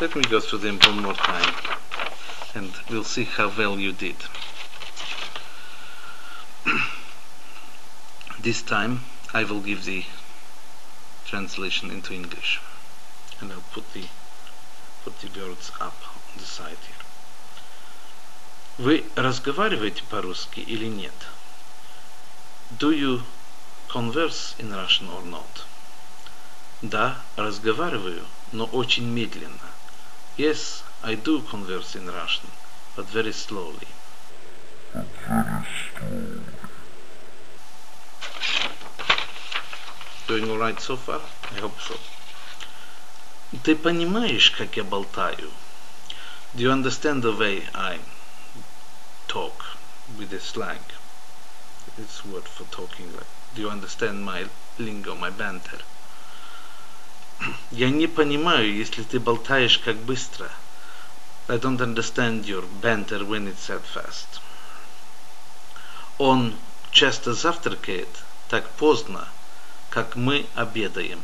Let me go through them one more time and we'll see how well you did. This time I will give the translation into English, and I'll put the words up on the side here. Вы разговариваете по-русски или нет? Do you converse in Russian or not? Да, разговариваю, но очень медленно. Yes, I do converse in Russian, but very slowly. Doing all right so far? I hope so. Ты понимаешь, как я болтаю? Do you understand the way I talk with the slang? It's a word for talking. Like, do you understand my lingo, my banter? Я не понимаю, если ты болтаешь как быстро. I don't understand your banter when it's said fast. Он часто завтракает так поздно, как мы обедаем.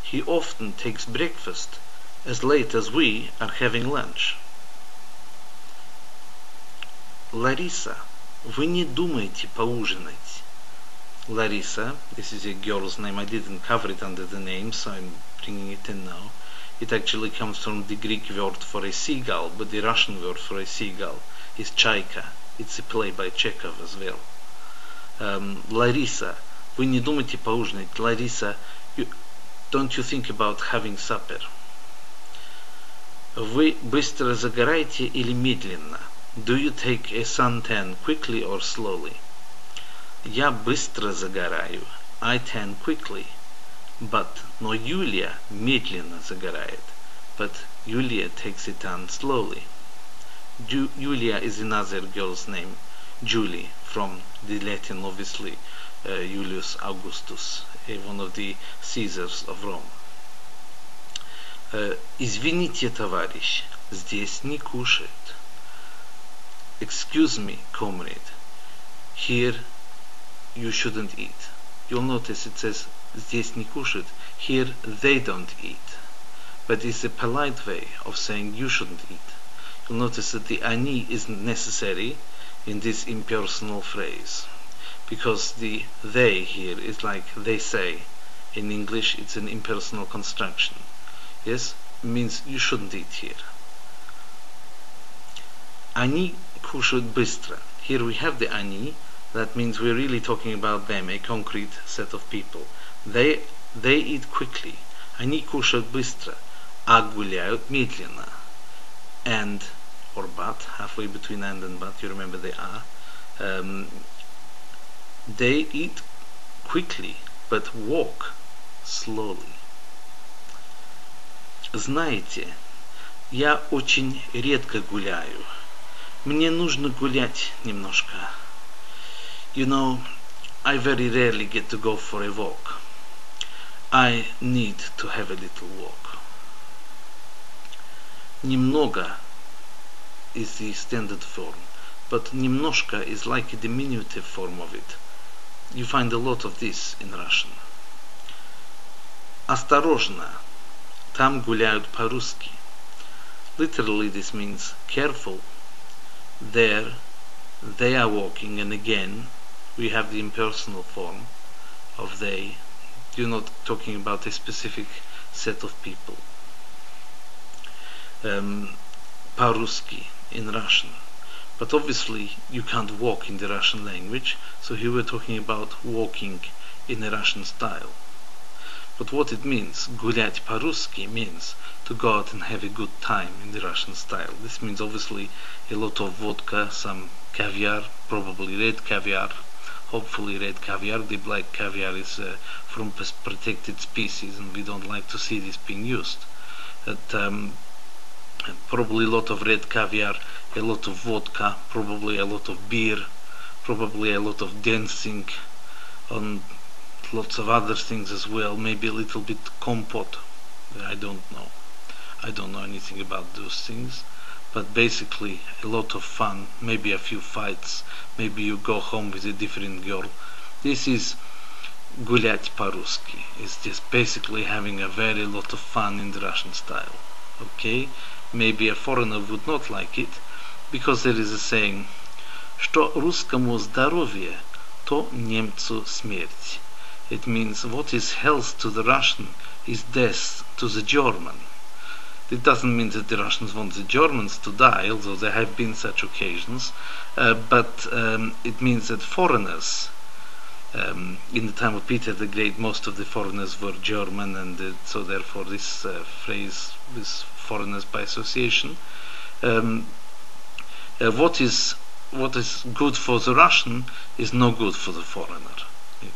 He often takes breakfast as late as we are having lunch. Лариса, вы не думаете поужинать? Larissa, this is a girl's name. I didn't cover it under the name, so I'm bringing it in now. It actually comes from the Greek word for a seagull, but the Russian word for a seagull is chaika. It's a play by Chekhov as well. Larissa, вы не думаете поужинать? Larissa, don't you think about having supper? Вы быстро загораете или медленно? Do you take a suntan quickly or slowly? Я быстро загораю. I tan quickly. Но Юлия медленно загорает. But Yulia takes it on slowly. Julia is another girl's name. Julie, from the Latin, obviously, Julius Augustus, one of the Caesars of Rome. Извините, товарищ, здесь не кушают. Excuse me, comrade, here you shouldn't eat. You'll notice it says здесь не кушают. Here they don't eat. But it's a polite way of saying you shouldn't eat. You'll notice that the они isn't necessary in this impersonal phrase, because the they here is like they say. In English it's an impersonal construction. Yes, it means you shouldn't eat here. Они кушают быстро. Here we have the они. That means we're really talking about them, a concrete set of people. They eat quickly. Они кушают быстро, а гуляют медленно. And, or but, halfway between and but, you remember they are. They eat quickly, but walk slowly. Знаете, я очень редко гуляю. Мне нужно гулять немножко. You know, I very rarely get to go for a walk. I need to have a little walk. Немного is the standard form, but немножко is like a diminutive form of it. You find a lot of this in Russian. Осторожно, там гуляют по-русски. Literally this means careful. There, they are walking, and again we have the impersonal form of they. You're not talking about a specific set of people. По-русски in Russian. But obviously you can't walk in the Russian language, so here we're talking about walking in a Russian style. But what it means, гулять по-русски, means to go out and have a good time in the Russian style. This means obviously a lot of vodka, some caviar, probably red caviar, hopefully red caviar. The black caviar is from protected species and we don't like to see this being used. Probably a lot of red caviar, a lot of vodka, probably a lot of beer, probably a lot of dancing, and lots of other things as well, maybe a little bit compote. I don't know anything about those things, but basically a lot of fun, maybe a few fights, maybe you go home with a different girl. This is гулять по-русски. It's just basically having a very lot of fun in the Russian style. Okay, maybe a foreigner would not like it, because there is a saying, что русскому здоровье, то немцу смерть. It means what is health to the Russian is death to the German. It doesn't mean that the Russians want the Germans to die, although there have been such occasions, but it means that foreigners, in the time of Peter the Great, most of the foreigners were German, and so therefore this phrase is foreigners by association. What is good for the Russian is no good for the foreigner.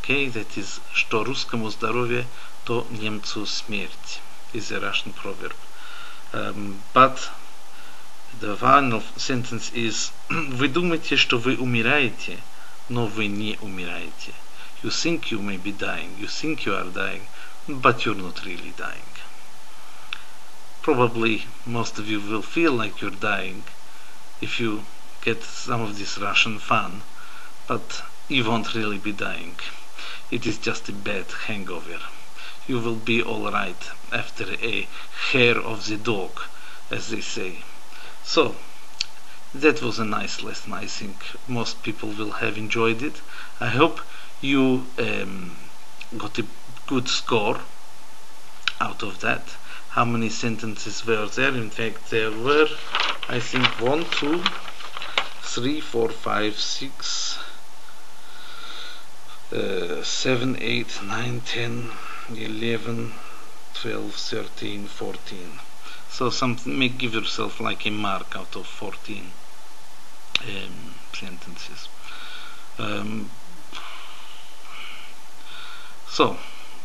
Okay, that is, что русскому здоровье, то немцу смерть, is a Russian proverb. But the final sentence is, вы думаете, что вы умираете, но вы не умираете. You think you may be dying, you think you are dying, but you're not really dying. Probably most of you will feel like you're dying if you get some of this Russian fun, but you won't really be dying. It is just a bad hangover. You will be alright after a hair of the dog, as they say. So, that was a nice lesson. I think most people will have enjoyed it. I hope you got a good score out of that. How many sentences were there? In fact, there were, I think, 1, 2, 3, 4, 5, 6, 7, 8, 9, 10, 11, 12, 13, 14. So something, give yourself like a mark out of 14 sentences. So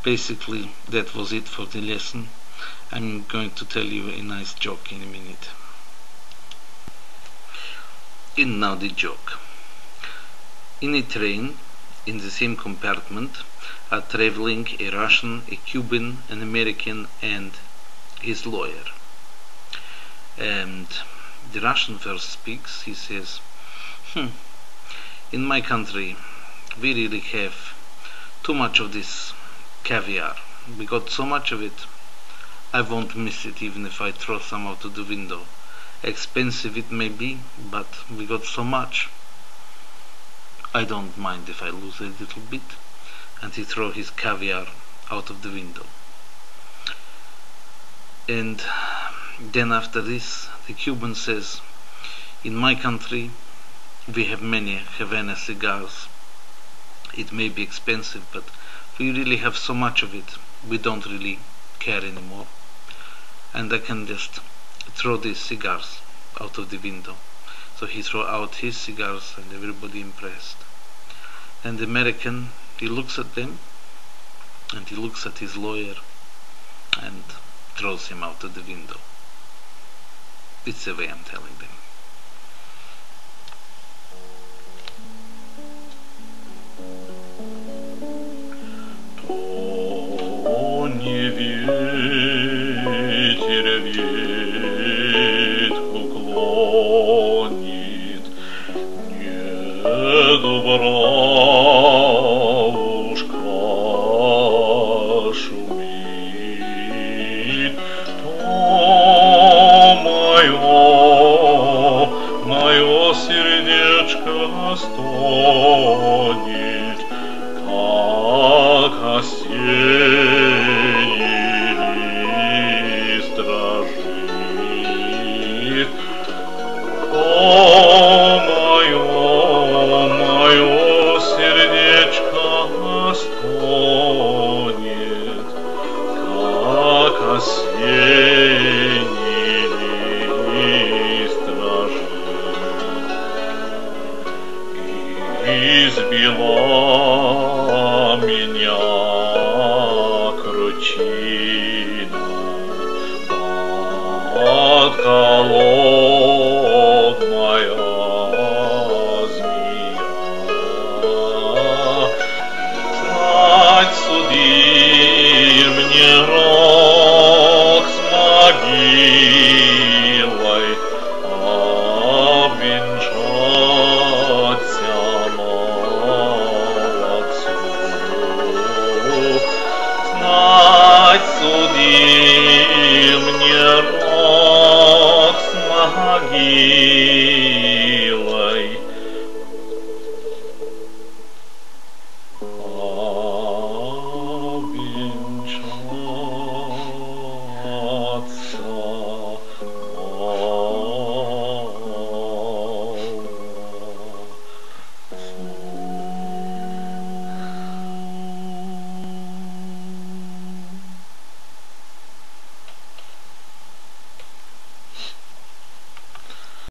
basically that was it for the lesson. I'm going to tell you a nice joke in a minute. And now the joke. In a train, in the same compartment, are traveling a Russian, a Cuban, an American, and his lawyer. And the Russian first speaks. He says, in my country we really have too much of this caviar. We got so much of it, I won't miss it even if I throw some out of the window. Expensive it may be, but we got so much, I don't mind if I lose a little bit. And he throw his caviar out of the window. And then after this, the Cuban says, in my country we have many Havana cigars. It may be expensive, but we really have so much of it, we don't really care anymore. And I can just throw these cigars out of the window. So he threw out his cigars, and everybody impressed. And the American, he looks at them, and he looks at his lawyer, and throws him out of the window. It's the way I'm telling them. То не ветер ветку клонит, не дубравушка шумит, то мое милой,